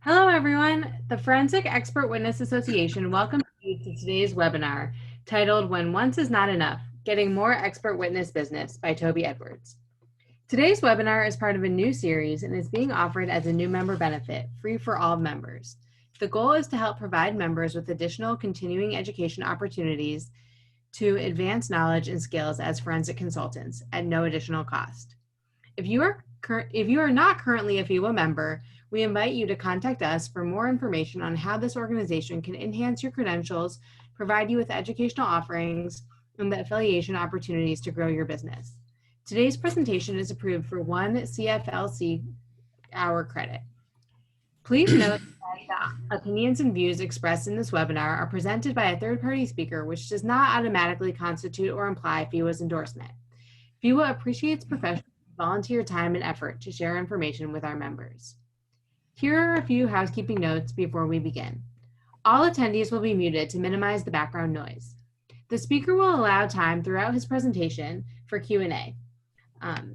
Hello, everyone. The Forensic Expert Witness Association welcomes you to today's webinar titled When Once is Not Enough, Getting More Expert Witness Business by Toby Edwards. Today's webinar is part of a new series and is being offered as a new member benefit, free for all members. The goal is to help provide members with additional continuing education opportunities to advance knowledge and skills as forensic consultants at no additional cost. If you are not currently a FEWA member, we invite you to contact us for more information on how this organization can enhance your credentials, provide you with educational offerings, and the affiliation opportunities to grow your business. Today's presentation is approved for 1 CFLC hour credit. Please note that the opinions and views expressed in this webinar are presented by a third-party speaker, which does not automatically constitute or imply FEWA's endorsement. FEWA appreciates professional volunteer time and effort to share information with our members. Here are a few housekeeping notes before we begin. All attendees will be muted to minimize the background noise. The speaker will allow time throughout his presentation for Q&A.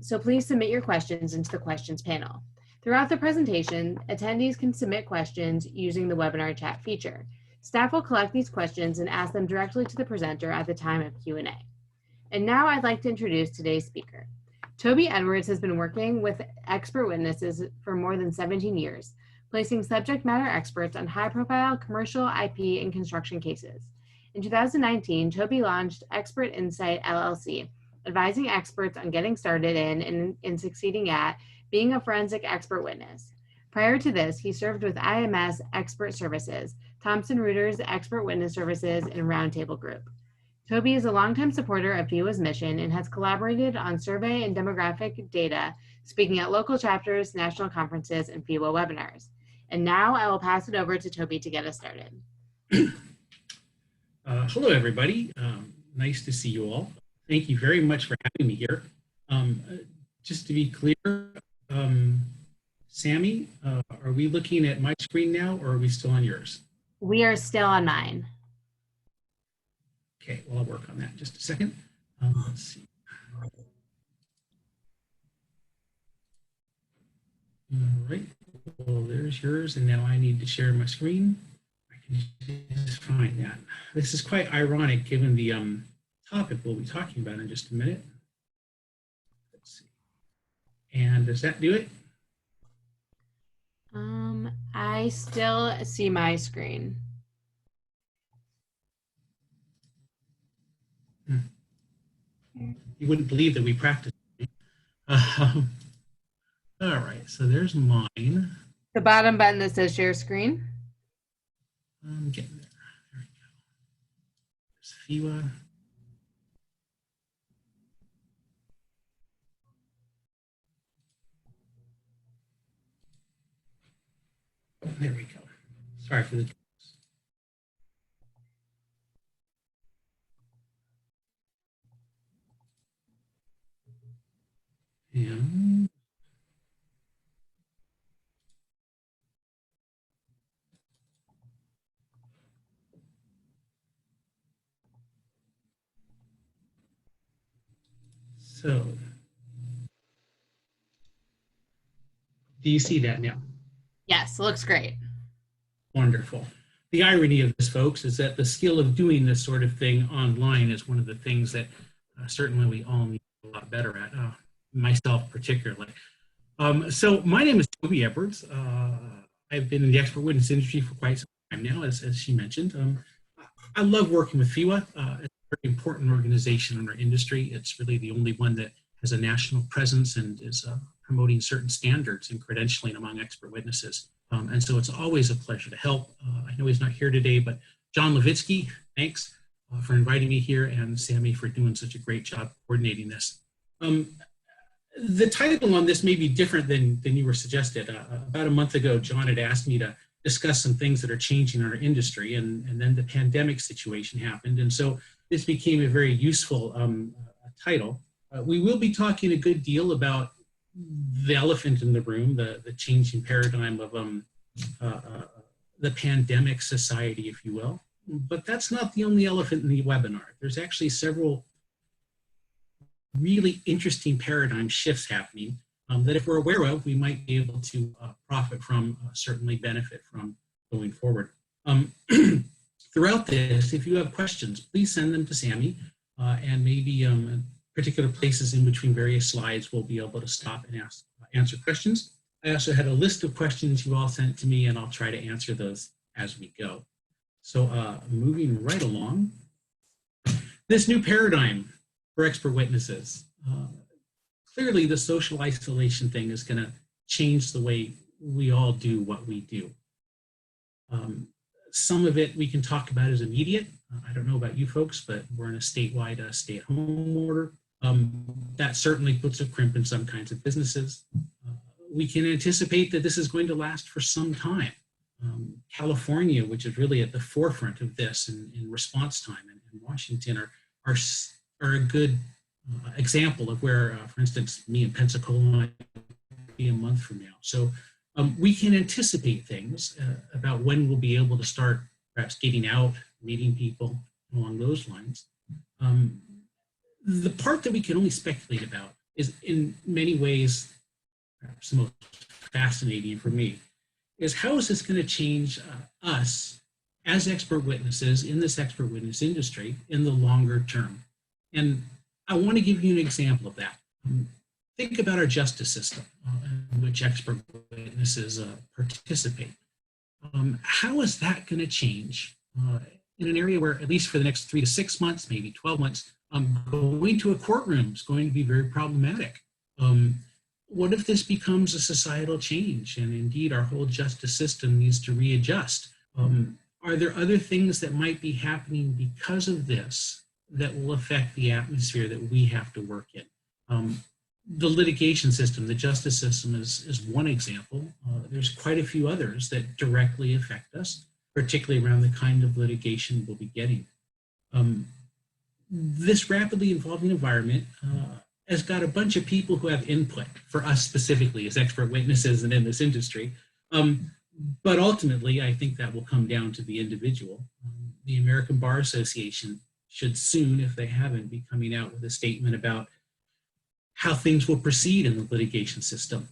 So please submit your questions into the questions panel. Throughout the presentation, attendees can submit questions using the webinar chat feature. Staff will collect these questions and ask them directly to the presenter at the time of Q&A. And now I'd like to introduce today's speaker. Toby Edwards has been working with expert witnesses for more than 17 years, placing subject matter experts on high-profile commercial, IP, and construction cases. In 2019, Toby launched Expert Insight LLC, advising experts on getting started in and succeeding at being a forensic expert witness. Prior to this, he served with IMS Expert Services, Thomson Reuters Expert Witness Services, and Roundtable Group. Toby is a longtime supporter of FEWA's mission and has collaborated on survey and demographic data, speaking at local chapters, national conferences, and FEWA webinars. And now I will pass it over to Toby to get us started. Hello, everybody. Nice to see you all. Thank you very much for having me here. Just to be clear, Sammy, are we looking at my screen now, or are we still on yours? We are still on mine. Okay, well, I'll work on that in just a second. Let's see. All right, well, there's yours, and now I need to share my screen. I can just find that. This is quite ironic given the topic we'll be talking about in just a minute. Let's see. And does that do it? I still see my screen. You wouldn't believe that we practice. All right, so there's mine. The bottom button that says share screen. I'm getting there. There we go. There's FEWA. Oh, there we go. Sorry for the. And so, do you see that now? Yes, looks great. Wonderful. The irony of this, folks, is that the skill of doing this sort of thing online is one of the things that certainly we all need a lot better at, myself particularly. So my name is Toby Edwards. I've been in the expert witness industry for quite some time now, as she mentioned. I love working with FEWA. It's a very important organization in our industry. It's really the only one that has a national presence and is promoting certain standards and credentialing among expert witnesses. And so it's always a pleasure to help. I know he's not here today, but John Levitsky, thanks for inviting me here, and Sammy for doing such a great job coordinating this. The title on this may be different than you were suggested. About a month ago, John had asked me to discuss some things that are changing in our industry, and then the pandemic situation happened. And so this became a very useful title. We will be talking a good deal about the elephant in the room, the changing paradigm of the pandemic society, if you will. But that's not the only elephant in the webinar. There's actually several really interesting paradigm shifts happening that if we're aware of, we might be able to profit from, certainly benefit from going forward. Throughout this, if you have questions, please send them to Sammy, and maybe particular places in between various slides we'll be able to stop and answer questions. I also had a list of questions you all sent to me, and I'll try to answer those as we go. So moving right along, this new paradigm for expert witnesses. Clearly, the social isolation thing is going to change the way we all do what we do. Some of it we can talk about as immediate. I don't know about you folks, but we're in a statewide stay-at-home order. That certainly puts a crimp in some kinds of businesses. We can anticipate that this is going to last for some time. California, which is really at the forefront of this in response time, and Washington are a good example of where, for instance, me in Pensacola might be a month from now. So we can anticipate things about when we'll be able to start perhaps getting out, meeting people along those lines. The part that we can only speculate about is in many ways, perhaps the most fascinating for me, is how is this going to change us as expert witnesses in this expert witness industry in the longer term? And I want to give you an example of that. Think about our justice system in which expert witnesses participate. How is that going to change in an area where, at least for the next 3 to 6 months, maybe 12 months, going to a courtroom is going to be very problematic? What if this becomes a societal change and indeed our whole justice system needs to readjust? Are there other things that might be happening because of this that will affect the atmosphere that we have to work in? The litigation system, the justice system is one example. There's quite a few others that directly affect us, particularly around the kind of litigation we'll be getting. This rapidly evolving environment has got a bunch of people who have input for us specifically as expert witnesses and in this industry. But ultimately, I think that will come down to the individual. The American Bar Association should soon, if they haven't, be coming out with a statement about how things will proceed in the litigation system.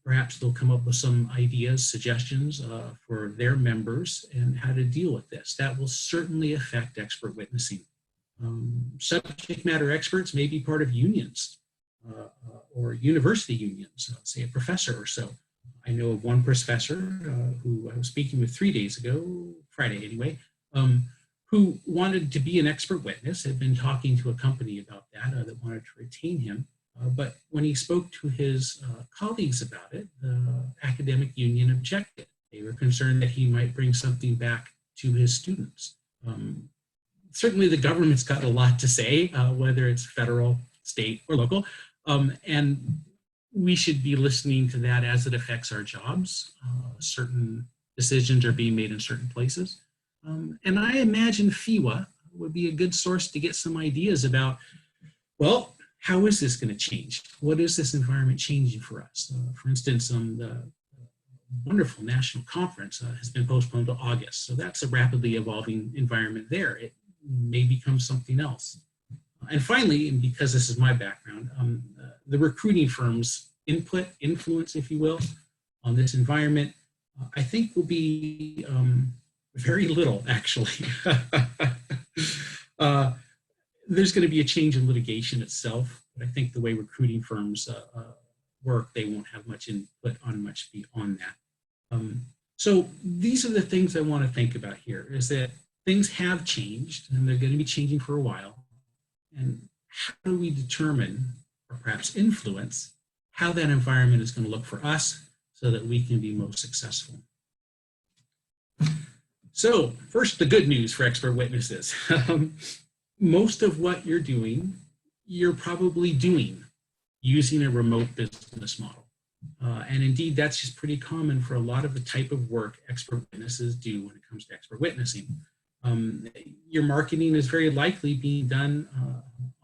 Perhaps they'll come up with some ideas, suggestions for their members and how to deal with this. That will certainly affect expert witnessing. Subject matter experts may be part of unions or university unions, say a professor or so. I know of one professor who I was speaking with 3 days ago, Friday anyway, who wanted to be an expert witness, had been talking to a company about that that wanted to retain him. But when he spoke to his colleagues about it, the academic union objected. They were concerned that he might bring something back to his students. Certainly the government's got a lot to say, whether it's federal, state, or local, and we should be listening to that as it affects our jobs. Certain decisions are being made in certain places. And I imagine FEWA would be a good source to get some ideas about, well, how is this going to change? What is this environment changing for us? For instance, the wonderful national conference has been postponed to August. So that's a rapidly evolving environment there. It may become something else. And finally, and because this is my background, the recruiting firms' input, influence, if you will, on this environment, I think will be very little, actually. There's going to be a change in litigation itself, but I think the way recruiting firms work, they won't have much input on much beyond that. So these are the things I want to think about here, is that things have changed and they're going to be changing for a while. And how do we determine, or perhaps influence, how that environment is going to look for us so that we can be most successful? So first, the good news for expert witnesses. Most of what you're doing, you're probably doing using a remote business model. And indeed, that's just pretty common for a lot of the type of work expert witnesses do when it comes to expert witnessing. Your marketing is very likely being done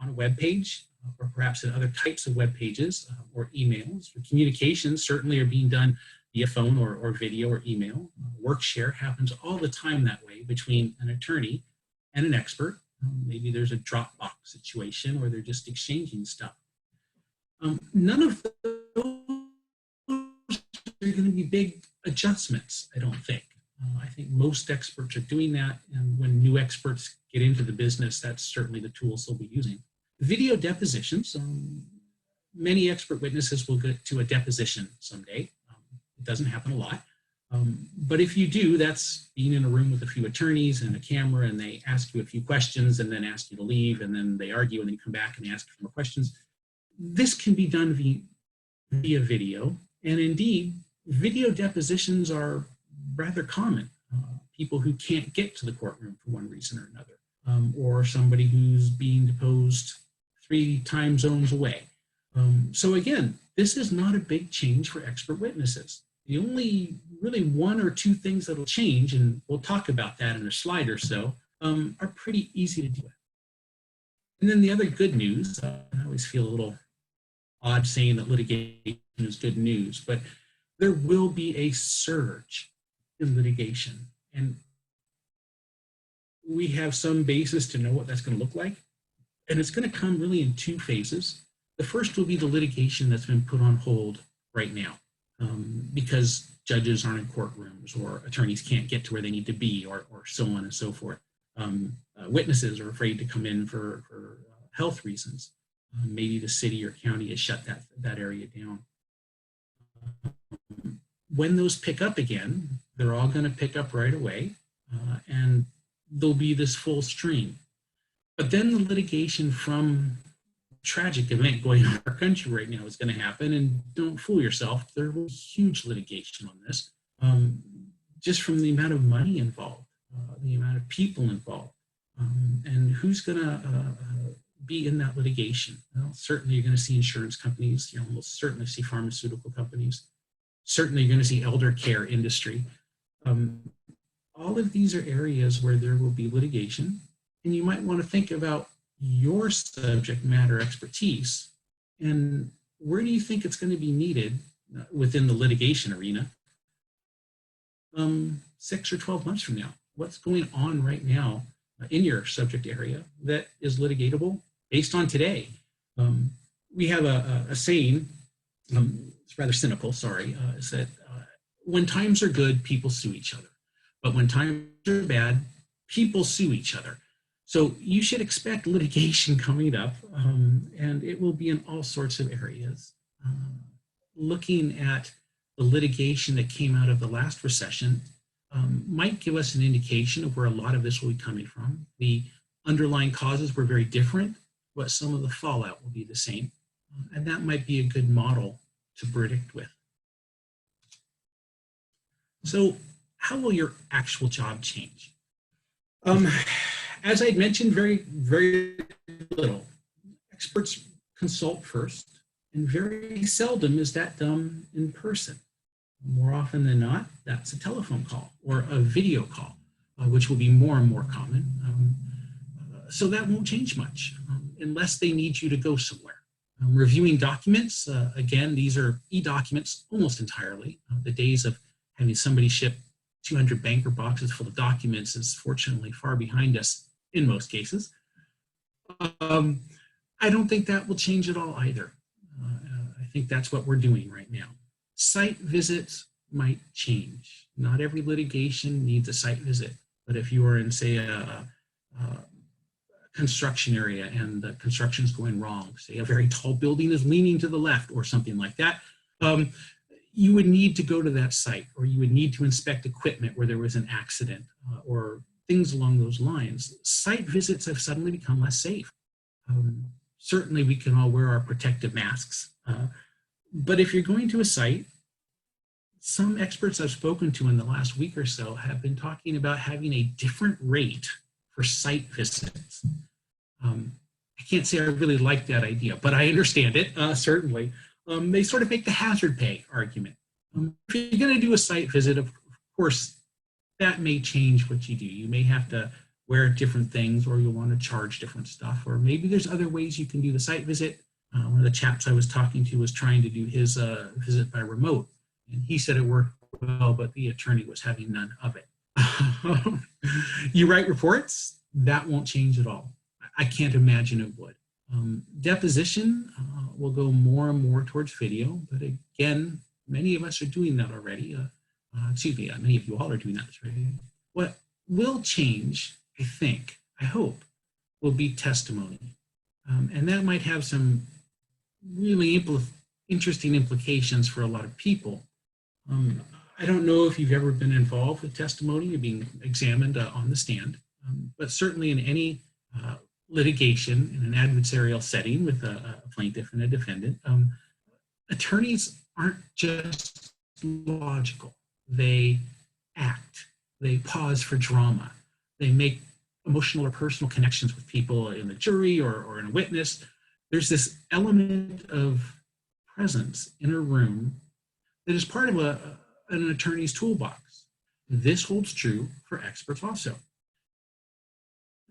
on a web page, or perhaps in other types of web pages or emails. Your communications certainly are being done via phone or video or email. Work share happens all the time that way between an attorney and an expert. Maybe there's a Dropbox situation where they're just exchanging stuff. None of there are going to be big adjustments, I don't think. I think most experts are doing that, and when new experts get into the business, that's certainly the tools they'll be using. Video depositions, many expert witnesses will get to a deposition someday. It doesn't happen a lot. But if you do, that's being in a room with a few attorneys and a camera, and they ask you a few questions and then ask you to leave, and then they argue and then you come back and they ask more questions. This can be done via video, and indeed, video depositions are rather common. People who can't get to the courtroom for one reason or another, or somebody who's being deposed 3 time zones away. So again, this is not a big change for expert witnesses. The only really 1 or 2 things that'll change, and we'll talk about that in a slide or so, are pretty easy to do. And then the other good news, I always feel a little odd saying that litigation is good news, but there will be a surge in litigation. And we have some basis to know what that's going to look like. And it's going to come really in 2 phases. The first will be the litigation that's been put on hold right now because judges aren't in courtrooms, or attorneys can't get to where they need to be, or so on and so forth. Witnesses are afraid to come in for health reasons. Maybe the city or county has shut that area down. When those pick up again, they're all going to pick up right away, and there'll be this full stream. But then the litigation from tragic event going on in our country right now is going to happen, and don't fool yourself, there was huge litigation on this, just from the amount of money involved, the amount of people involved, and who's going to be in that litigation. Well, certainly you're going to see insurance companies, you'll almost certainly see pharmaceutical companies, certainly you're going to see elder care industry. All of these are areas where there will be litigation, and you might want to think about your subject matter expertise and where do you think it's going to be needed within the litigation arena 6 or 12 months from now. What's going on right now in your subject area that is litigatable based on today? We have a saying, it's rather cynical, sorry, is that when times are good, people sue each other. But when times are bad, people sue each other. So you should expect litigation coming up, and it will be in all sorts of areas. Looking at the litigation that came out of the last recession might give us an indication of where a lot of this will be coming from. The underlying causes were very different, but some of the fallout will be the same. And that might be a good model to predict with. So how will your actual job change? As I'd mentioned, very, very little. Experts consult first, and very seldom is that done in person. More often than not, that's a telephone call or a video call, which will be more and more common. So that won't change much unless they need you to go somewhere. Reviewing documents, again, these are e-documents almost entirely. The days of having somebody ship 200 banker boxes full of documents is fortunately far behind us in most cases. I don't think that will change at all either. I think that's what we're doing right now. Site visits might change. Not every litigation needs a site visit, but if you are in, say, a construction area and the construction is going wrong, say a very tall building is leaning to the left or something like that, you would need to go to that site, or you would need to inspect equipment where there was an accident or things along those lines. Site visits have suddenly become less safe. Certainly we can all wear our protective masks, but if you're going to a site, some experts I've spoken to in the last week or so have been talking about having a different rate for site visits. I can't say I really like that idea, but I understand it, certainly. They sort of make the hazard pay argument. If you're going to do a site visit, of course, that may change what you do. You may have to wear different things, or you'll want to charge different stuff, or maybe there's other ways you can do the site visit. One of the chaps I was talking to was trying to do his visit by remote, and he said it worked well, but the attorney was having none of it. You write reports, that won't change at all. I can't imagine it would. Deposition will go more and more towards video, but again, Many of us are doing that already. Many of you all are doing that already. What will change, I think, I hope, will be testimony. And that might have some really interesting implications for a lot of people. I don't know if you've ever been involved with testimony or being examined on the stand, but certainly in any litigation in an adversarial setting with a plaintiff and a defendant, attorneys aren't just logical. They act. They pause for drama. They make emotional or personal connections with people in the jury or in a witness. There's this element of presence in a room that is part of an attorney's toolbox. This holds true for experts also.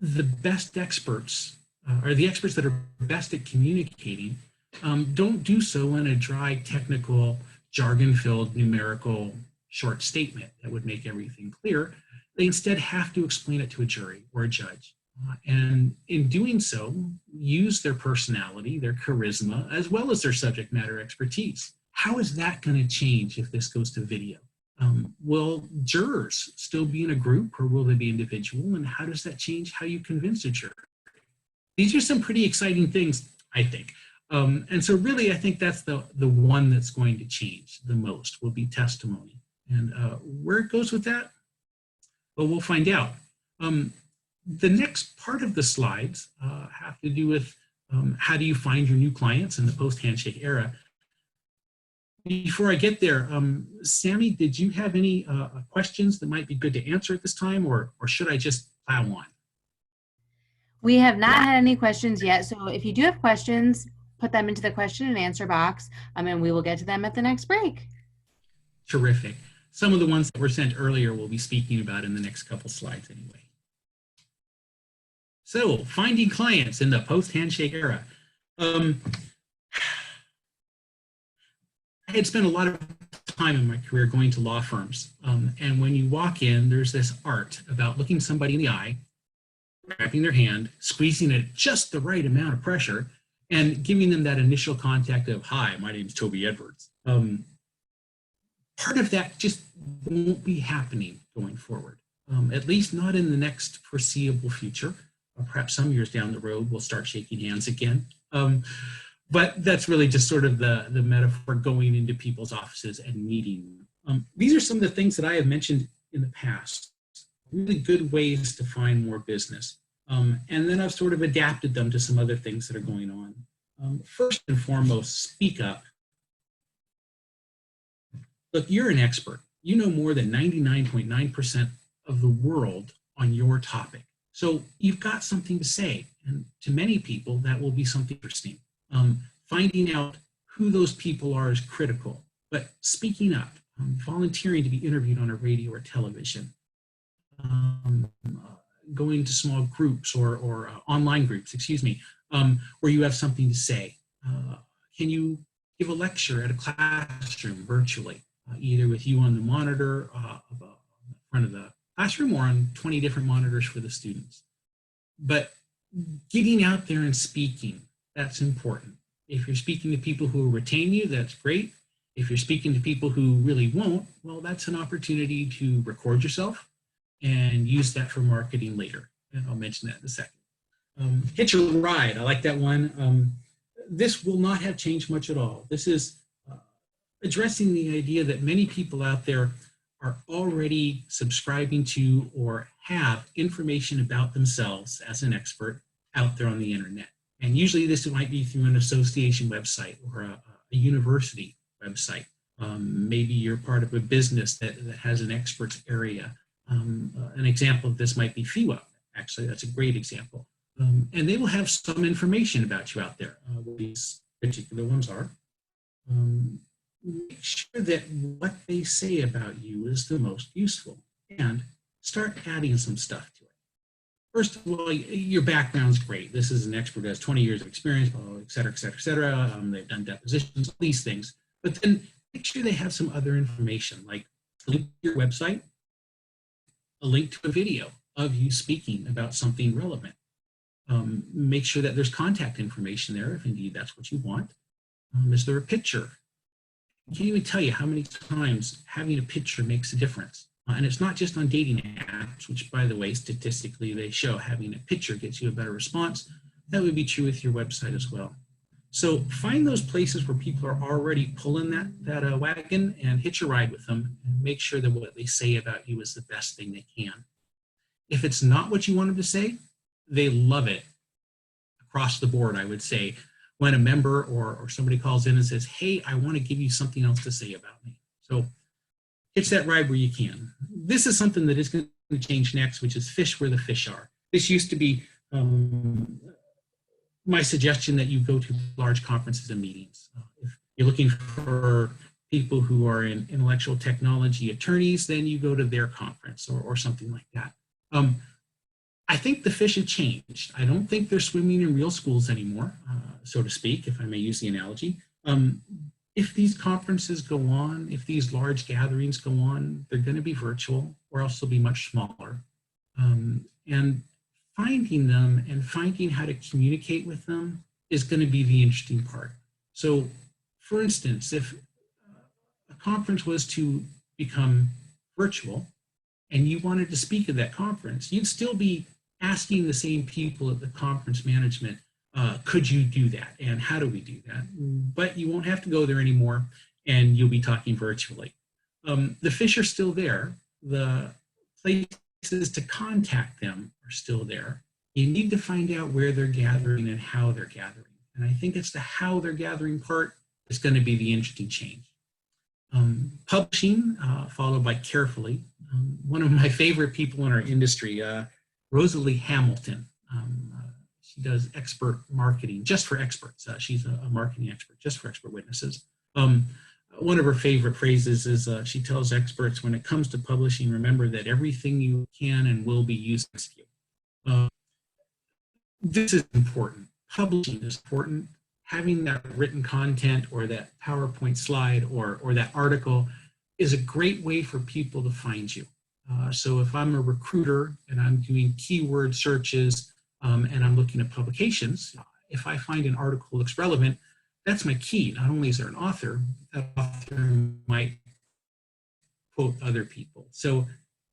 The best experts, or the experts that are best at communicating, don't do so in a dry, technical, jargon-filled, numerical, short statement that would make everything clear. They instead have to explain it to a jury or a judge. And in doing so, use their personality, their charisma, as well as their subject matter expertise. How is that going to change if this goes to video? Will jurors still be in a group or will they be individual? And how does that change how you convince a jury? These are some pretty exciting things, I think. And so really, I think that's the one that's going to change the most will be testimony. And where it goes with that, well, we'll find out. The next part of the slides have to do with how do you find your new clients in the post-handshake era. Before I get there, Sammy, did you have any questions that might be good to answer at this time, or should I just plow on? We have not had any questions yet, so if you do have questions, put them into the question and answer box, and we will get to them at the next break. Terrific. Some of the ones that were sent earlier we'll be speaking about in the next couple slides anyway. So, finding clients in the post-handshake era. I had spent a lot of time in my career going to law firms. And when you walk in, there's this art about looking somebody in the eye, grabbing their hand, squeezing it at just the right amount of pressure, and giving them that initial contact of, hi, my name's Toby Edwards. Part of that just won't be happening going forward, at least not in the next foreseeable future. Perhaps some years down the road, we'll start shaking hands again. But that's really just sort of the metaphor going into people's offices and meeting. These are some of the things that I have mentioned in the past, really good ways to find more business. And then I've sort of adapted them to some other things that are going on. First and foremost, speak up. Look, you're an expert. You know more than 99.9% of the world on your topic. So you've got something to say. And to many people, that will be something interesting. Finding out who those people are is critical. But speaking up, volunteering to be interviewed on a radio or television, going to small groups or online groups, where you have something to say. Can you give a lecture at a classroom virtually, either with you on the monitor in front of the classroom or on 20 different monitors for the students? But getting out there and speaking, that's important. If you're speaking to people who will retain you, that's great. If you're speaking to people who really won't, well, that's an opportunity to record yourself and use that for marketing later. And I'll mention that in a second. Hitch a ride, I like that one. This will not have changed much at all. This is addressing the idea that many people out there are already subscribing to or have information about themselves as an expert out there on the internet. And usually this might be through an association website or a university website. Maybe you're part of a business that has an experts area. An example of this might be FEWA. Actually, that's a great example. And they will have some information about you out there. What these particular ones are. Make sure that what they say about you is the most useful and start adding some stuff to it. First of all, your background's great. This is an expert who has 20 years of experience, et cetera, et cetera, et cetera. They've done depositions, all these things. But then make sure they have some other information, like a link to your website, a link to a video of you speaking about something relevant. Make sure that there's contact information there, if indeed that's what you want. Is there a picture? I can't even tell you how many times having a picture makes a difference. And it's not just on dating apps, which, by the way, statistically they show having a picture gets you a better response. That would be true with your website as well. So find those places where people are already pulling that wagon and hitch a ride with them, and make sure that what they say about you is the best thing they can. If it's not what you want them to say, they love it across the board, I would say, when a member or somebody calls in and says, hey, I want to give you something else to say about me. So hitch that ride where you can. This is something that is going to change next, which is fish where the fish are. This used to be my suggestion that you go to large conferences and meetings. If you're looking for people who are in intellectual technology attorneys, then you go to their conference or something like that. I think the fish have changed. I don't think they're swimming in real schools anymore, so to speak, if I may use the analogy. If these conferences go on, if these large gatherings go on, they're going to be virtual, or else they'll be much smaller. And finding them and finding how to communicate with them is going to be the interesting part. So, for instance, if a conference was to become virtual and you wanted to speak at that conference, you'd still be asking the same people at the conference management, could you do that? And how do we do that? But you won't have to go there anymore, and you'll be talking virtually. The fish are still there. The places to contact them are still there. You need to find out where they're gathering and how they're gathering. And I think it's the how they're gathering part that's going to be the interesting change. Publishing, followed by carefully. One of my favorite people in our industry, Rosalie Hamilton. She does expert marketing just for experts. She's a marketing expert just for expert witnesses. One of her favorite phrases is she tells experts, when it comes to publishing, remember that everything you can and will be used against you. This is important. Publishing is important. Having that written content or that PowerPoint slide or that article is a great way for people to find you. So if I'm a recruiter and I'm doing keyword searches and I'm looking at publications, if I find an article that looks relevant, that's my key. Not only is there an author, that author might quote other people. So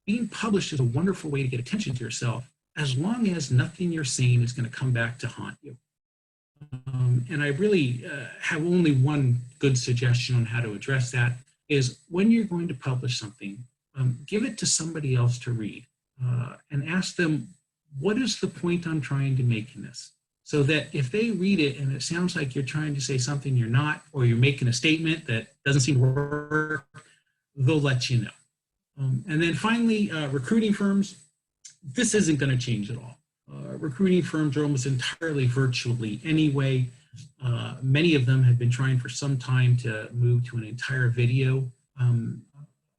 being published is a wonderful way to get attention to yourself, as long as nothing you're saying is going to come back to haunt you. And I really have only one good suggestion on how to address that, is when you're going to publish something, give it to somebody else to read and ask them, what is the point I'm trying to make in this? So that if they read it and it sounds like you're trying to say something you're not, or you're making a statement that doesn't seem to work, they'll let you know. And then finally, recruiting firms, this isn't going to change at all. Recruiting firms are almost entirely virtually anyway. Many of them have been trying for some time to move to an entire video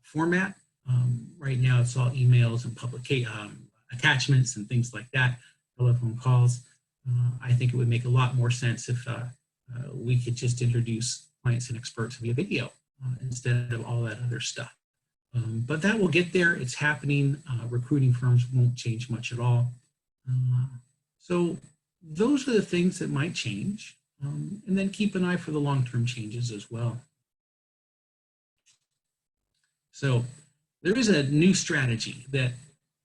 format. Right now it's all emails and public attachments and things like that, telephone calls. I think it would make a lot more sense if we could just introduce clients and experts via video instead of all that other stuff. But that will get there. It's happening. Recruiting firms won't change much at all. So those are the things that might change. And then keep an eye for the long-term changes as well. So there is a new strategy that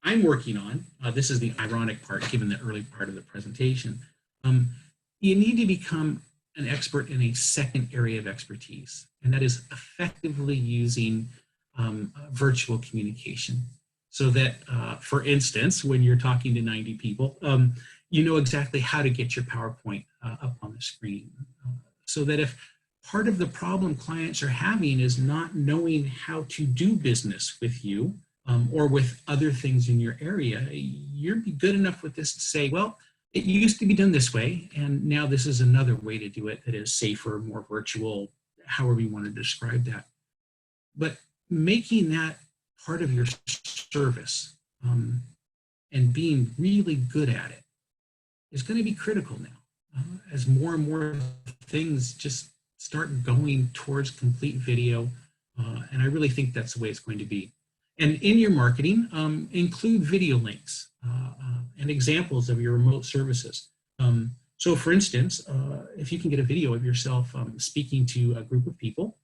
I'm working on. This is the ironic part, given the early part of the presentation. You need to become an expert in a second area of expertise, and that is effectively using virtual communication. So that, for instance, when you're talking to 90 people, you know exactly how to get your PowerPoint up on the screen. So that if part of the problem clients are having is not knowing how to do business with you or with other things in your area, you're good enough with this to say, well, it used to be done this way, and now this is another way to do it that is safer, more virtual, however you want to describe that. But making that part of your service and being really good at it is going to be critical now. As more and more things just start going towards complete video, and I really think that's the way it's going to be. And in your marketing, include video links and examples of your remote services. So for instance, if you can get a video of yourself speaking to a group of people,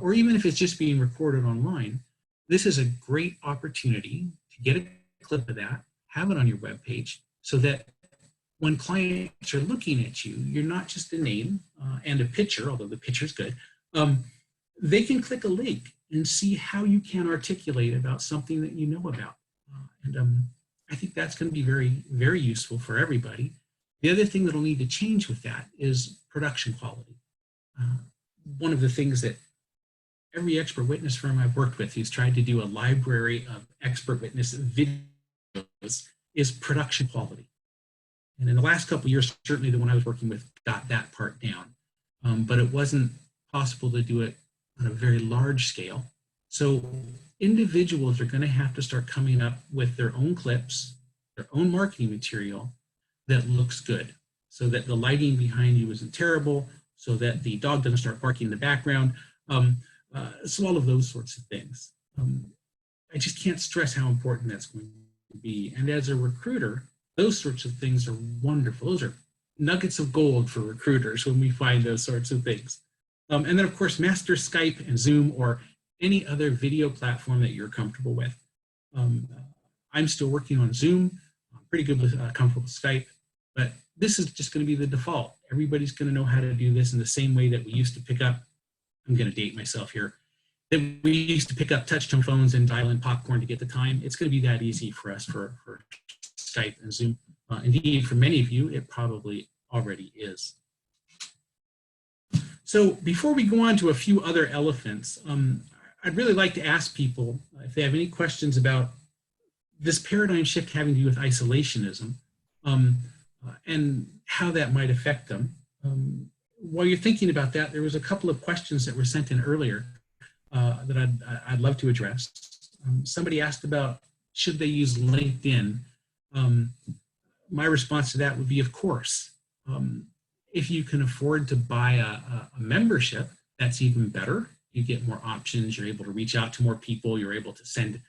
or even if it's just being recorded online, this is a great opportunity to get a clip of that, have it on your webpage, so that when clients are looking at you, you're not just a name and a picture, although the picture is good. They can click a link and see how you can articulate about something that you know about. I think that's going to be very, very useful for everybody. The other thing that will need to change with that is production quality. One of the things that every expert witness firm I've worked with who's tried to do a library of expert witness videos is production quality. And in the last couple of years, certainly the one I was working with got that part down, but it wasn't possible to do it on a very large scale. So individuals are going to have to start coming up with their own clips, their own marketing material that looks good, so that the lighting behind you isn't terrible, so that the dog doesn't start barking in the background. So all of those sorts of things. I just can't stress how important that's going to be. And as a recruiter, those sorts of things are wonderful. Those are nuggets of gold for recruiters when we find those sorts of things. And then, of course, master Skype and Zoom or any other video platform that you're comfortable with. I'm still working on Zoom. I'm pretty good with comfortable with Skype, but this is just going to be the default. Everybody's going to know how to do this in the same way that we used to pick up, I'm going to date myself here, that we used to pick up touch-tone phones and dial in popcorn to get the time. It's going to be that easy for us for Skype and Zoom. Indeed, for many of you, it probably already is. So before we go on to a few other elephants, I'd really like to ask people if they have any questions about this paradigm shift having to do with isolationism and how that might affect them. While you're thinking about that, there was a couple of questions that were sent in earlier that I'd love to address. Somebody asked about, should they use LinkedIn? My response to that would be, of course. If you can afford to buy a membership, that's even better. You get more options. You're able to reach out to more people. You're able to send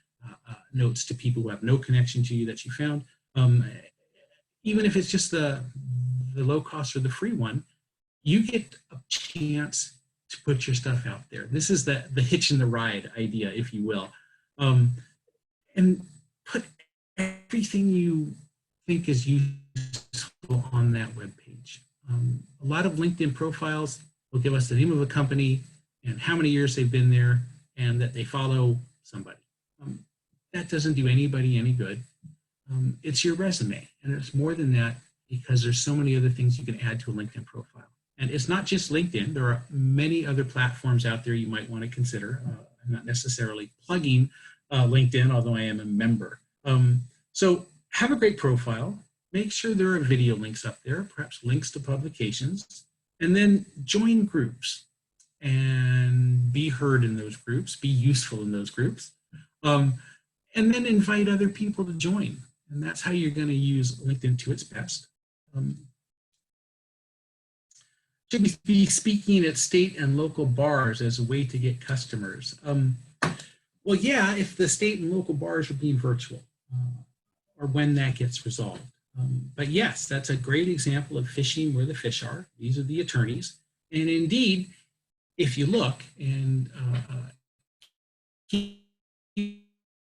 notes to people who have no connection to you that you found. Even if it's just the low cost or the free one, you get a chance to put your stuff out there. This is the hitch in the ride idea, if you will. And put everything you think is useful on that webpage. A lot of LinkedIn profiles will give us the name of a company and how many years they've been there and that they follow somebody. That doesn't do anybody any good. It's your resume, and it's more than that because there's so many other things you can add to a LinkedIn profile. And it's not just LinkedIn. There are many other platforms out there you might want to consider. I'm not necessarily plugging LinkedIn, although I am a member. So have a great profile. Make sure there are video links up there, perhaps links to publications, and then join groups and be heard in those groups, be useful in those groups, and then invite other people to join. And that's how you're going to use LinkedIn to its best. Should we be speaking at state and local bars as a way to get customers? Well, yeah, if the state and local bars are being virtual or when that gets resolved. But yes, that's a great example of fishing where the fish are. These are the attorneys. And indeed, if you look and keep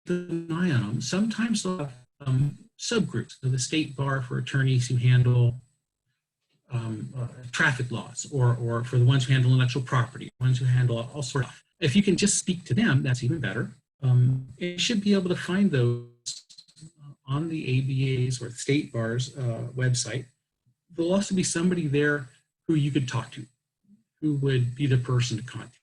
an eye on them, sometimes they'll have subgroups. So the state bar for attorneys who handle traffic laws, or for the ones who handle intellectual property, ones who handle all sorts of stuff. If you can just speak to them, that's even better. You should be able to find those on the ABA's or the state bar's website. There'll also be somebody there who you could talk to, who would be the person to contact.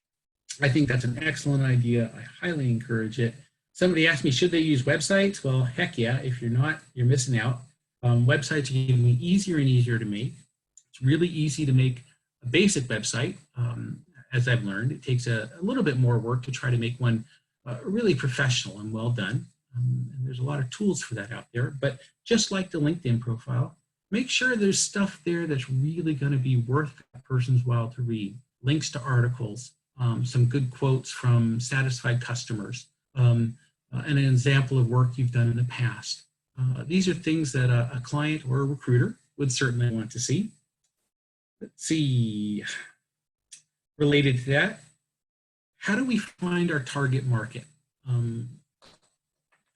I think that's an excellent idea. I highly encourage it. Somebody asked me, should they use websites? Well, heck yeah. If you're not, you're missing out. Websites are getting easier and easier to make. It's really easy to make a basic website. As I've learned, it takes a little bit more work to try to make one really professional and well done. And there's a lot of tools for that out there. But just like the LinkedIn profile, make sure there's stuff there that's really going to be worth a person's while to read. Links to articles, some good quotes from satisfied customers, and an example of work you've done in the past. These are things that a client or a recruiter would certainly want to see. Let's see, related to that, how do we find our target market?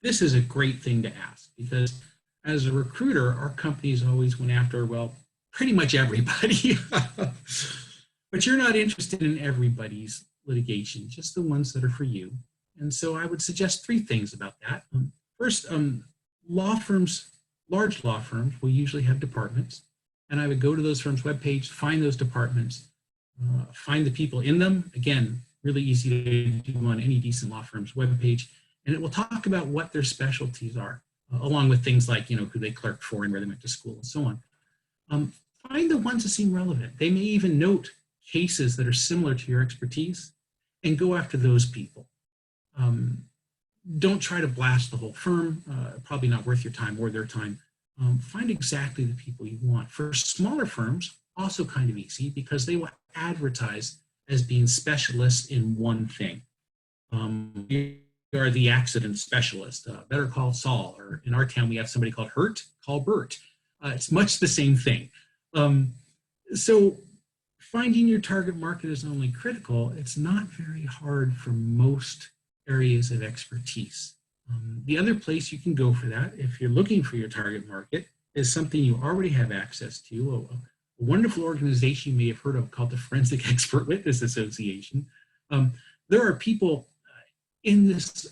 This is a great thing to ask because as a recruiter, our companies always went after, well, pretty much everybody. But you're not interested in everybody's litigation, just the ones that are for you. And so I would suggest three things about that. First, law firms, large law firms will usually have departments. And I would go to those firms' webpage, find those departments, find the people in them. Again, really easy to do on any decent law firm's webpage. And it will talk about what their specialties are, along with things like, who they clerked for and where they went to school and so on. Find the ones that seem relevant. They may even note cases that are similar to your expertise and go after those people. Don't try to blast the whole firm, probably not worth your time or their time. Find exactly the people you want. For smaller firms, also kind of easy because they will advertise as being specialists in one thing. You are the accident specialist, better call Saul, or in our town we have somebody called Hurt, call Bert. It's much the same thing. So finding your target market is not only critical, it's not very hard for most areas of expertise. The other place you can go for that, if you're looking for your target market, is something you already have access to, a wonderful organization you may have heard of called the Forensic Expert Witness Association. There are people in this,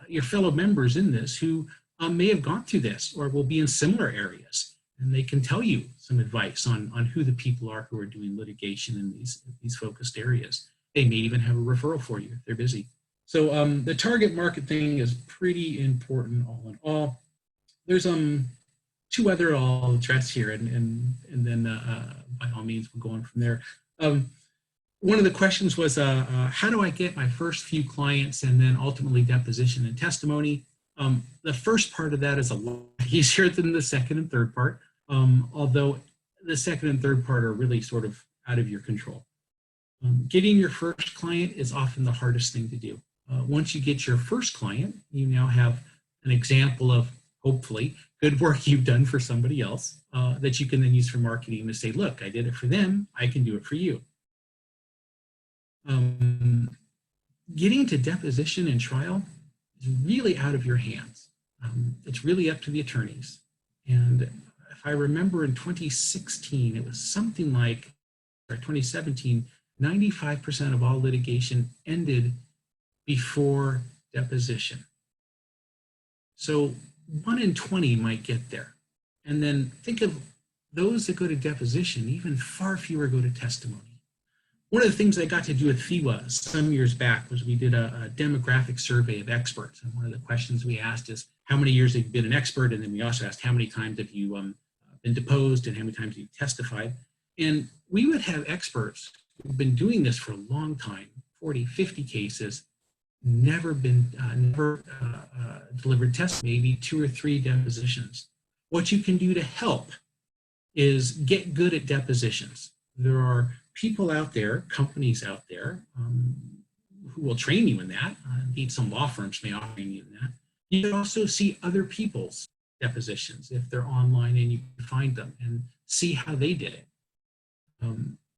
your fellow members in this, who may have gone through this or will be in similar areas. And they can tell you some advice on who the people are who are doing litigation in these focused areas. They may even have a referral for you if they're busy. So the target market thing is pretty important all in all. There's two other I'll address here, and then by all means we'll go on from there. One of the questions was, how do I get my first few clients and then ultimately deposition and testimony? The first part of that is a lot easier than the second and third part, although the second and third part are really sort of out of your control. Getting your first client is often the hardest thing to do. Once you get your first client, you now have an example of, hopefully, good work you've done for somebody else that you can then use for marketing to say, look, I did it for them, I can do it for you. Getting to deposition and trial is really out of your hands. It's really up to the attorneys. And if I remember in 2016, it was something like, or 2017, 95% of all litigation ended before deposition. So 1 in 20 might get there. And then think of those that go to deposition, even far fewer go to testimony. One of the things I got to do with FEWA some years back was we did a demographic survey of experts. And one of the questions we asked is, how many years have you been an expert? And then we also asked, how many times have you been deposed and how many times have you testified? And we would have experts who've been doing this for a long time, 40, 50 cases, never delivered tests, maybe 2 or 3 depositions. What you can do to help is get good at depositions. There are people out there, companies out there, who will train you in that. Indeed, some law firms may offer you in that. You can also see other people's depositions if they're online, and you can find them and see how they did it.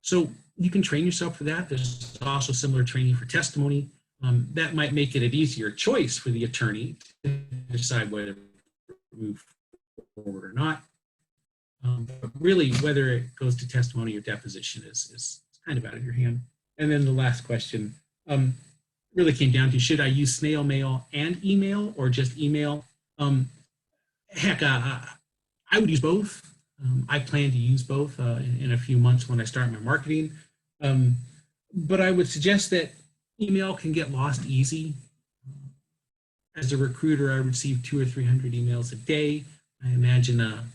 So you can train yourself for that. There's also similar training for testimony. That might make it an easier choice for the attorney to decide whether to move forward or not. But really, whether it goes to testimony or deposition is kind of out of your hand. And then the last question really came down to, should I use snail mail and email or just email? Heck, I would use both. I plan to use both in a few months when I start my marketing. But I would suggest that email can get lost easy. As a recruiter, I receive 200 or 300 emails a day. I imagine a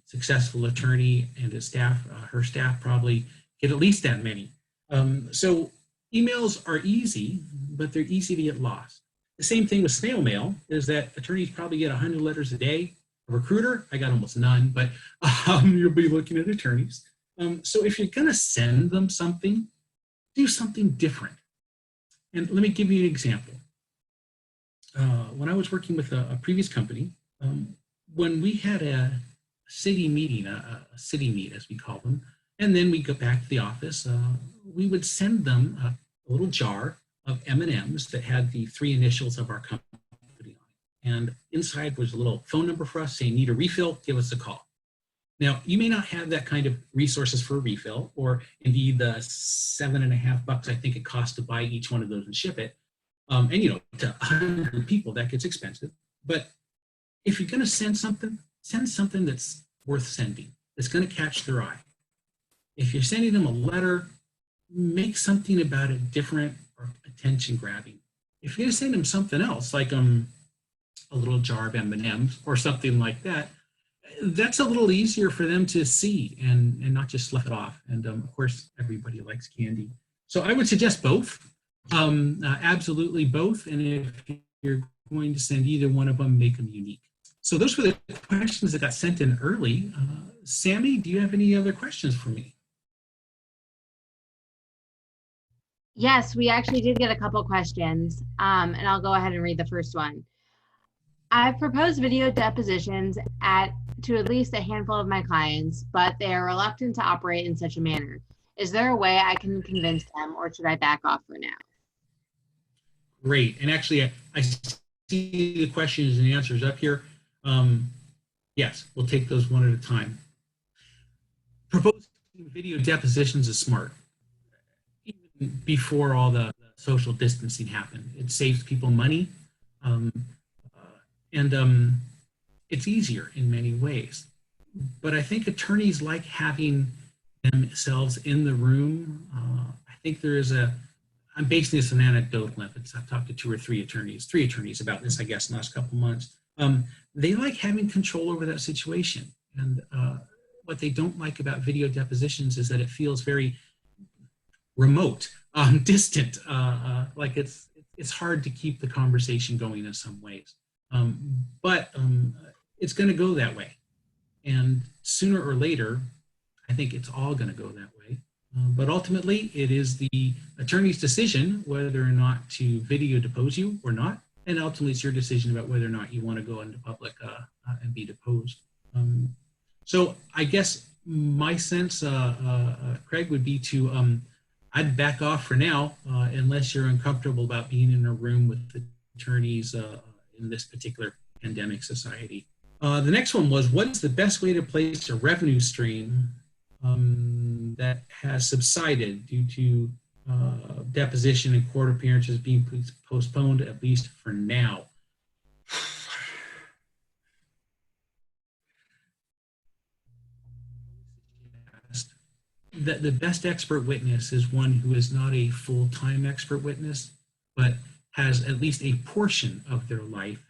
successful attorney and his staff, her staff probably get at least that many. So emails are easy, but they're easy to get lost. The same thing with snail mail is that attorneys probably get 100 letters a day. A recruiter, I got almost none, but you'll be looking at attorneys. So if you're gonna send them something, do something different. And let me give you an example. When I was working with a previous company, when we had a city meeting, a city meet as we call them, and then we go back to the office, we would send them a little jar of M&Ms that had the three initials of our company on it. And inside was a little phone number for us saying, need a refill, give us a call. Now, you may not have that kind of resources for a refill, or indeed the $7.50 I think it costs to buy each one of those and ship it. And to 100 people, that gets expensive. But if you're going to send something that's worth sending, that's going to catch their eye. If you're sending them a letter, make something about it different or attention grabbing. If you're going to send them something else, like a little jar of M&Ms or something like that, that's a little easier for them to see and not just slough it off. And of course, everybody likes candy. So I would suggest both, absolutely both. And if you're going to send either one of them, make them unique. So those were the questions that got sent in early. Sammy, do you have any other questions for me? Yes, we actually did get a couple questions, and I'll go ahead and read the first one. I've proposed video depositions to at least a handful of my clients, but they are reluctant to operate in such a manner. Is there a way I can convince them, or should I back off for now? Great. And actually, I see the questions and answers up here. Yes, we'll take those one at a time. Proposing video depositions is smart. Even before all the social distancing happened, it saves people money, and it's easier in many ways. But I think attorneys like having themselves in the room. I think there is I'm basing this on anecdotal evidence. I've talked to three attorneys about this, I guess, in the last couple months. They like having control over that situation. And what they don't like about video depositions is that it feels very remote, distant, like it's hard to keep the conversation going in some ways. But it's going to go that way. And sooner or later, I think it's all going to go that way. But ultimately, it is the attorney's decision whether or not to video depose you or not. And ultimately, it's your decision about whether or not you want to go into public and be deposed. So I guess my sense, Craig, would be to, I'd back off for now, unless you're uncomfortable about being in a room with the attorneys in this particular pandemic society. The next one was, what is the best way to place a revenue stream that has subsided due to deposition and court appearances being postponed, at least for now? The best expert witness is one who is not a full-time expert witness, but has at least a portion of their life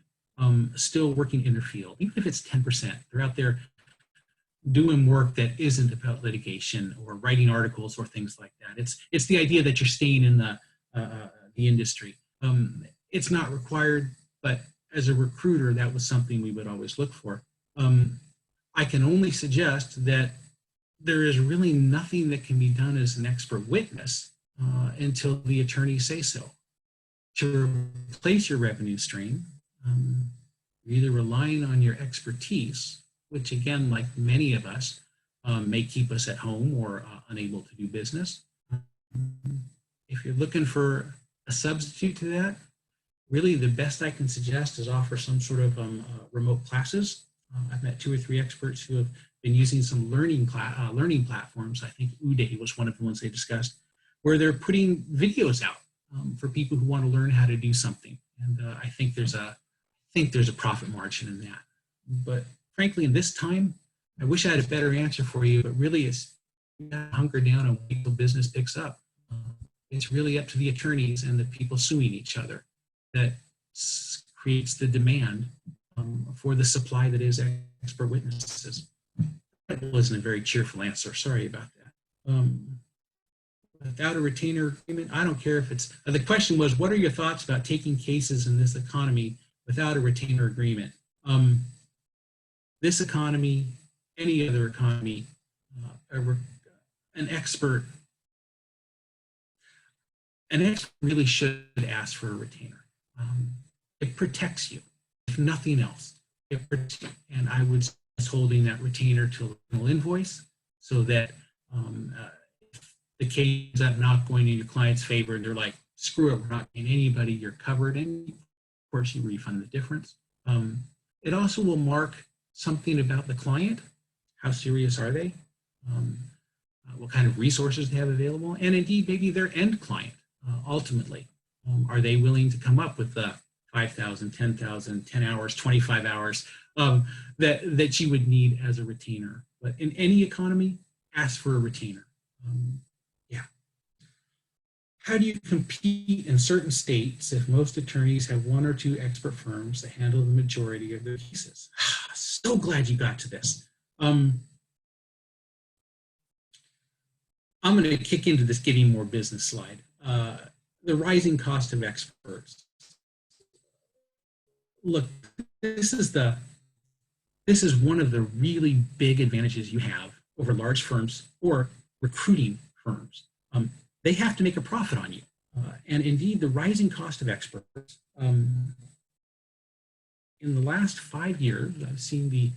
still working in their field, even if it's 10%. They're out there doing work that isn't about litigation or writing articles or things like that. It's the idea that you're staying in the industry. It's not required, but as a recruiter, that was something we would always look for. I can only suggest that there is really nothing that can be done as an expert witness until the attorneys say so. To replace your revenue stream, you're either relying on your expertise, which again, like many of us, may keep us at home or unable to do business. If you're looking for a substitute to that, really the best I can suggest is offer some sort of remote classes. I've met 2 or 3 experts who have been using some learning platforms. I think Uday was one of the ones they discussed, where they're putting videos out for people who want to learn how to do something. And I think there's a profit margin in that. But frankly, in this time, I wish I had a better answer for you, but really it's you gotta hunker down and wait till business picks up. It's really up to the attorneys and the people suing each other that creates the demand for the supply that is expert witnesses. That wasn't a very cheerful answer. Sorry about that. Without a retainer agreement, I don't care if it's, the question was, what are your thoughts about taking cases in this economy without a retainer agreement? This economy, any other economy, an expert really should ask for a retainer. It protects you, if nothing else. It protects you. And I would suggest holding that retainer to a invoice so that if the case is not going in your client's favor and they're like, screw it, we're not paying anybody, you're covered, and of course you refund the difference. It also will mark something about the client. How serious are they? What kind of resources they have available, and indeed maybe their end client ultimately. Are they willing to come up with the 5,000, 10,000, 10 hours, 25 hours that you would need as a retainer? But in any economy, ask for a retainer. Yeah. How do you compete in certain states if most attorneys have one or two expert firms that handle the majority of their cases? So glad you got to this. I'm going to kick into this getting more business slide. The rising cost of experts. Look, this is one of the really big advantages you have over large firms or recruiting firms. They have to make a profit on you. And indeed, the rising cost of experts. In the last 5 years, I've seen the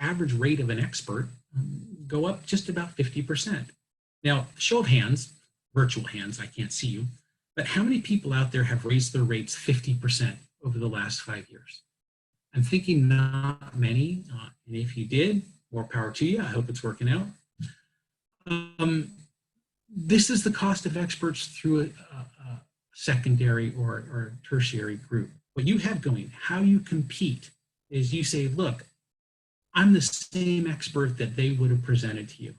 average rate of an expert go up just about 50%. Now, show of hands, virtual hands, I can't see you, but how many people out there have raised their rates 50% over the last 5 years? I'm thinking not many, and if you did, more power to you. I hope it's working out. This is the cost of experts through a secondary or tertiary group. What you have going, how you compete, is you say, look, I'm the same expert that they would have presented to you.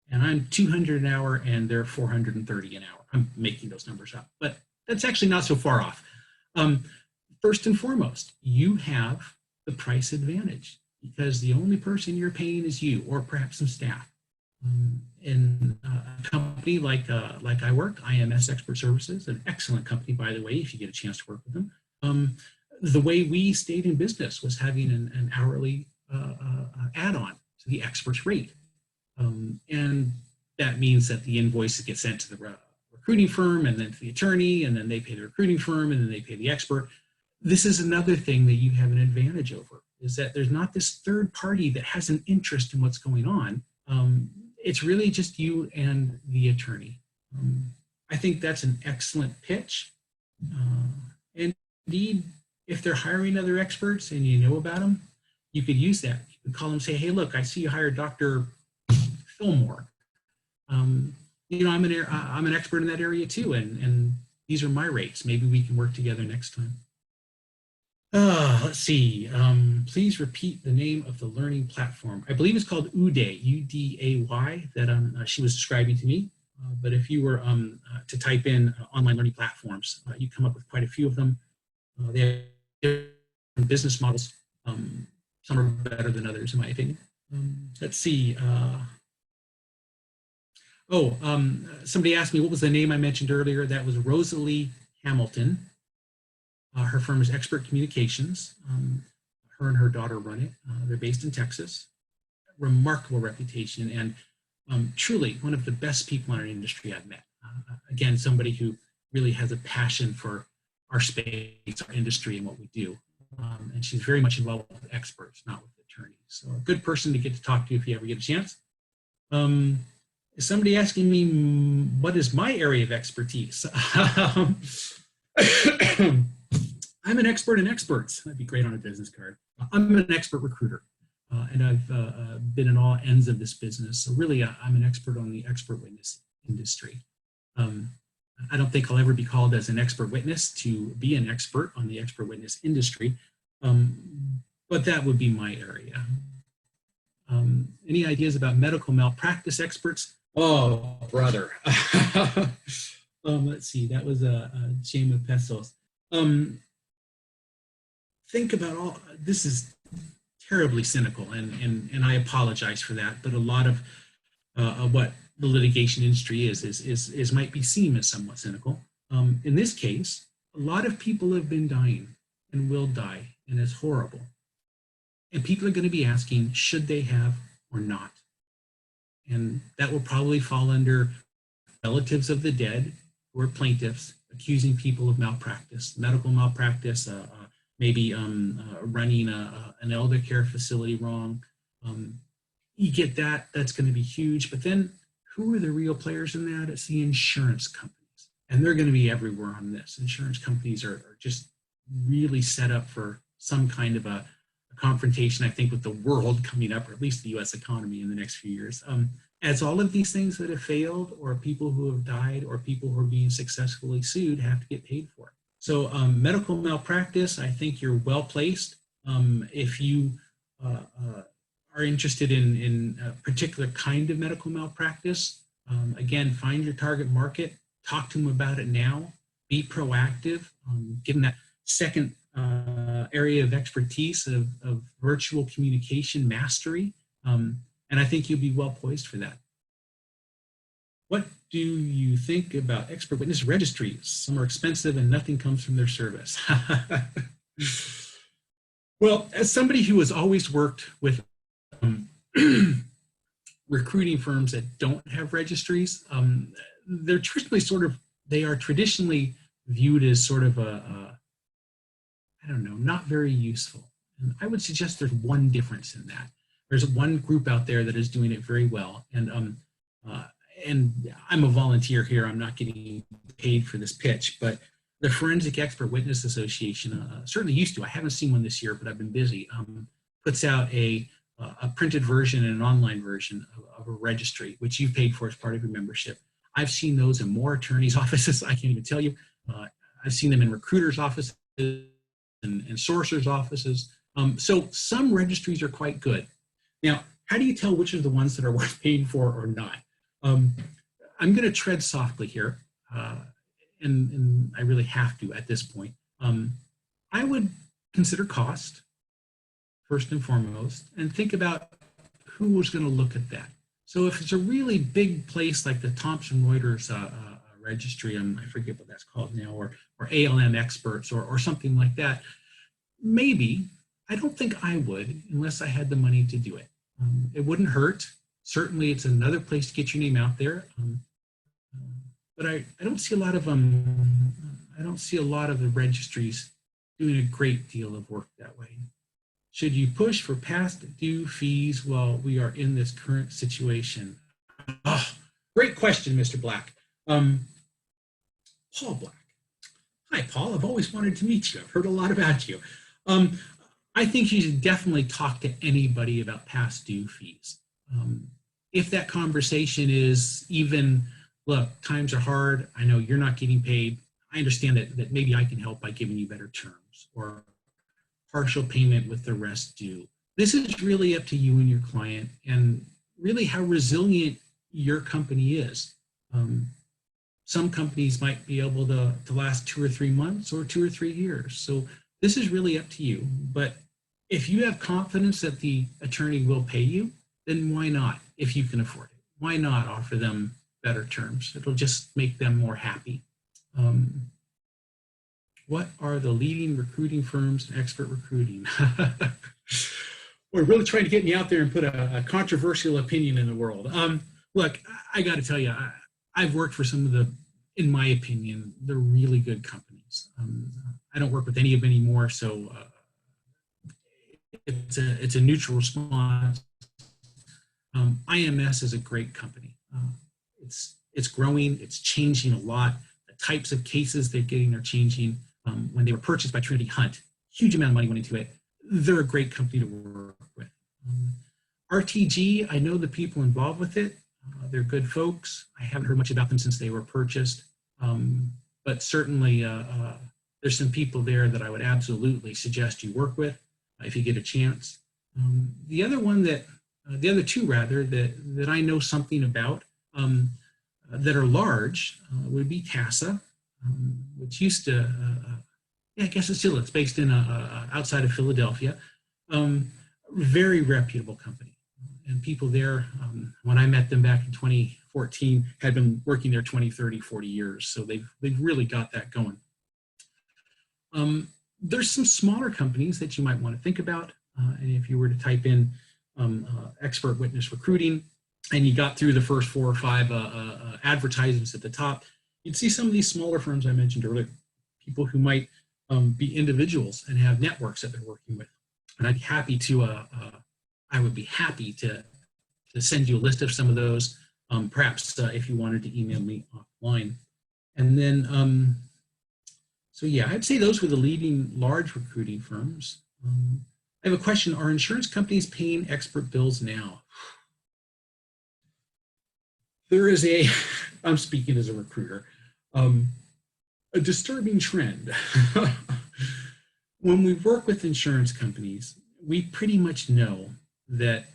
And I'm 200 an hour and they're 430 an hour. I'm making those numbers up, but that's actually not so far off. First and foremost, you have the price advantage because the only person you're paying is you or perhaps some staff. In a company like I work, IMS Expert Services, an excellent company, by the way, if you get a chance to work with them. The way we stayed in business was having an hourly add-on to the expert's rate. And that means that the invoices get sent to the recruiting firm and then to the attorney, and then they pay the recruiting firm and then they pay the expert. This is another thing that you have an advantage over, is that there's not this third party that has an interest in what's going on. It's really just you and the attorney. I think that's an excellent pitch. And indeed, if they're hiring other experts and you know about them, you could use that. You could call them and say, hey, look, I see you hired Dr. Fillmore. You know, I'm an expert in that area too, and these are my rates. Maybe we can work together next time. Let's see. Please repeat the name of the learning platform. I believe it's called Uday, U-D-A-Y, that she was describing to me. But if you were to type in online learning platforms, you come up with quite a few of them. They have different business models. Some are better than others, in my opinion. Let's see. Somebody asked me what was the name I mentioned earlier. That was Rosalie Hamilton. Her firm is Expert Communications. Her and her daughter run it. They're based in Texas. Remarkable reputation and truly one of the best people in our industry I've met. Again, somebody who really has a passion for our space, our industry, and what we do. And she's very much involved with experts, not with attorneys. So a good person to get to talk to if you ever get a chance. Is somebody asking me what is my area of expertise? I'm an expert in experts. That'd be great on a business card. I'm an expert recruiter, and I've been in all ends of this business. So really, I'm an expert on the expert witness industry. I don't think I'll ever be called as an expert witness to be an expert on the expert witness industry, but that would be my area. Any ideas about medical malpractice experts? Oh, brother. Let's see, that was a shame of pesos. Think about all, this is terribly cynical, and I apologize for that, but a lot of what the litigation industry is might be seen as somewhat cynical. In this case, a lot of people have been dying and will die, and it's horrible. And people are going to be asking, should they have or not? And that will probably fall under relatives of the dead who are plaintiffs accusing people of malpractice, medical malpractice, maybe running an elder care facility wrong. You get that, that's going to be huge. But then who are the real players in that? It's the insurance companies. and they're going to be everywhere on this. Insurance companies are just really set up for some kind of a confrontation, I think, with the world coming up, or at least the U.S. economy in the next few years. As all of these things that have failed, or people who have died, or people who are being successfully sued have to get paid for it. So medical malpractice, I think you're well placed. If you are interested in a particular kind of medical malpractice, again, find your target market, talk to them about it now, be proactive, give them that second area of expertise of virtual communication mastery. And I think you'll be well poised for that. What do you think about expert witness registries? Some are expensive and nothing comes from their service. Well, as somebody who has always worked with recruiting firms that don't have registries, they're traditionally viewed as sort of I don't know, not very useful. And I would suggest there's one difference in that. There's one group out there that is doing it very well. And I'm a volunteer here. I'm not getting paid for this pitch, but the Forensic Expert Witness Association certainly used to. I haven't seen one this year, but I've been busy. Puts out a printed version and an online version of a registry, which you've paid for as part of your membership. I've seen those in more attorneys' offices. I can't even tell you. I've seen them in recruiters' offices and sourcers' offices. So some registries are quite good. Now, how do you tell which are the ones that are worth paying for or not? I'm going to tread softly here, and I really have to at this point. I would consider cost first and foremost, and think about who was going to look at that. So if it's a really big place like the Thomson Reuters registry, I forget what that's called now, or ALM experts or something like that, maybe. I don't think I would unless I had the money to do it. It wouldn't hurt. Certainly, it's another place to get your name out there. But I don't see a lot of the registries doing a great deal of work that way. Should you push for past due fees while we are in this current situation? Oh, great question, Mr. Black. Paul Black. Hi, Paul. I've always wanted to meet you. I've heard a lot about you. I think you should definitely talk to anybody about past due fees. If that conversation is even, look, times are hard. I know you're not getting paid. I understand that maybe I can help by giving you better terms, or partial payment with the rest due. This is really up to you and your client, and really how resilient your company is. Some companies might be able to last 2 or 3 months or 2 or 3 years. So this is really up to you. But if you have confidence that the attorney will pay you, then why not, if you can afford it? Why not offer them better terms? It'll just make them more happy. What are the leading recruiting firms in expert recruiting? We're really trying to get me out there and put a controversial opinion in the world. Look, I got to tell you, I've worked for some of the, in my opinion, the really good companies. I don't work with any of them anymore, so it's a neutral response. IMS is a great company. It's growing, it's changing a lot. The types of cases they're getting are changing. When they were purchased by Trinity Hunt, huge amount of money went into it. They're a great company to work with. RTG, I know the people involved with it. They're good folks. I haven't heard much about them since they were purchased. But certainly there's some people there that I would absolutely suggest you work with if you get a chance. The other two rather, that I know something about that are large would be TASA, which used to, I guess it's based in outside of Philadelphia. Very reputable company. And people there, when I met them back in 2014, had been working there 20, 30, 40 years. So they've really got that going. There's some smaller companies that you might want to think about. And if you were to type in expert witness recruiting, and you got through the first 4 or 5 advertisements at the top, you'd see some of these smaller firms I mentioned earlier, people who might be individuals and have networks that they're working with. And I'd be happy to, I would be happy to send you a list of some of those, perhaps if you wanted to email me offline. And then, so yeah, I'd say those were the leading large recruiting firms. I have a question. Are insurance companies paying expert bills now? There is a, I'm speaking as a recruiter, a disturbing trend. When we work with insurance companies, we pretty much know that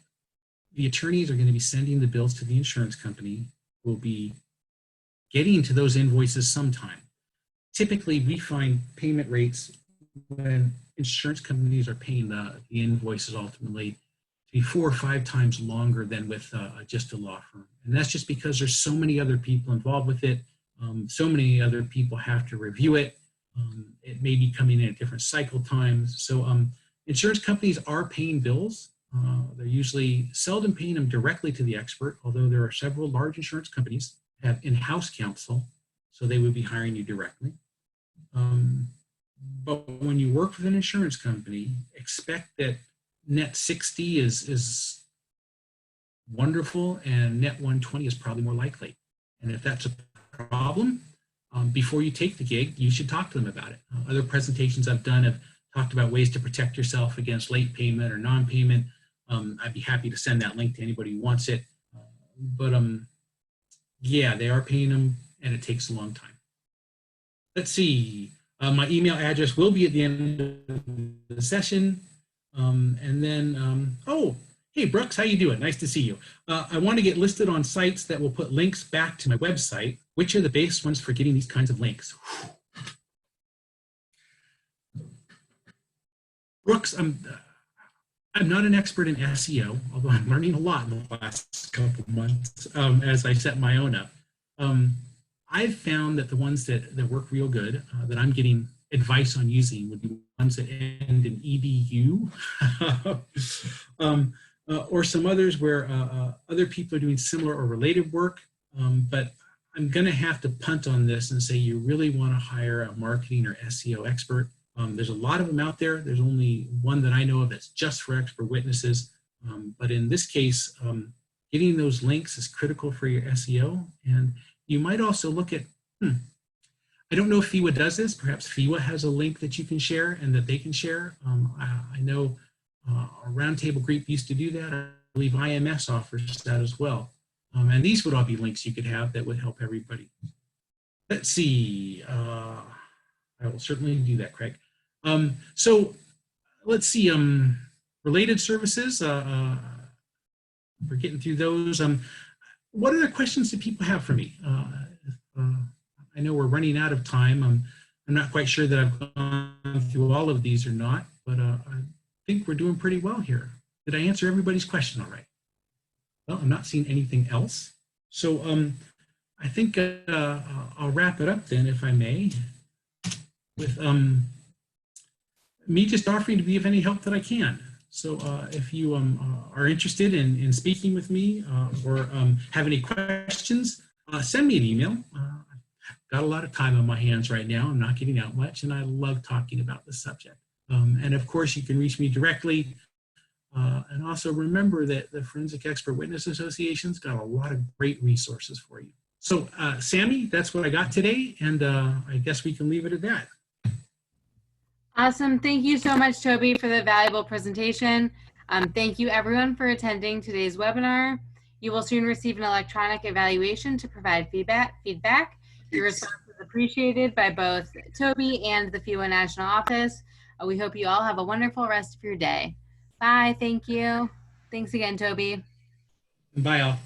the attorneys are going to be sending the bills to the insurance company, will be getting to those invoices sometime. Typically, we find payment rates when insurance companies are paying the invoices ultimately to be 4 or 5 times longer than with just a law firm. And that's just because there's so many other people involved with it. So many other people have to review it. It may be coming in at different cycle times. So insurance companies are paying bills. They're usually seldom paying them directly to the expert, although there are several large insurance companies that have in-house counsel, so they would be hiring you directly. But when you work with an insurance company, expect that net 60 is wonderful and net 120 is probably more likely. And if that's a problem, before you take the gig, you should talk to them about it. Other presentations I've done have talked about ways to protect yourself against late payment or non-payment. I'd be happy to send that link to anybody who wants it. But yeah, they are paying them and it takes a long time. Let's see. My email address will be at the end of the session. And then, oh, hey, Brooks, how you doing? Nice to see you. I want to get listed on sites that will put links back to my website. Which are the best ones for getting these kinds of links? Brooks, I'm not an expert in SEO, although I'm learning a lot in the last couple of months as I set my own up. I've found that the ones that work real good, that I'm getting advice on using, would be ones that end in edu, or some others where other people are doing similar or related work. But I'm going to have to punt on this and say you really want to hire a marketing or SEO expert. There's a lot of them out there. There's only one that I know of that's just for expert witnesses. But in this case, getting those links is critical for your SEO. And you might also look at, I don't know if FEWA does this. Perhaps FEWA has a link that you can share and that they can share. I know our roundtable group used to do that. I believe IMS offers that as well. And these would all be links you could have that would help everybody. Let's see. I will certainly do that, Craig. So let's see. Related services. We're getting through those. What other questions do people have for me? I know we're running out of time. I'm not quite sure that I've gone through all of these or not, but I think we're doing pretty well here. Did I answer everybody's question all right? Well, I'm not seeing anything else. So I think I'll wrap it up then, if I may, with me just offering to be of any help that I can. So if you are interested in speaking with me or have any questions, send me an email. I've got a lot of time on my hands right now. I'm not getting out much, and I love talking about this subject. And of course, you can reach me directly. And also remember that the Forensic Expert Witness Association's got a lot of great resources for you. So Sammy, that's what I got today, and I guess we can leave it at that. Awesome. Thank you so much, Toby, for the valuable presentation. Thank you, everyone, for attending today's webinar. You will soon receive an electronic evaluation to provide feedback. Your response is appreciated by both Toby and the FEWA National Office. We hope you all have a wonderful rest of your day. Bye. Thank you. Thanks again, Toby. Bye, all.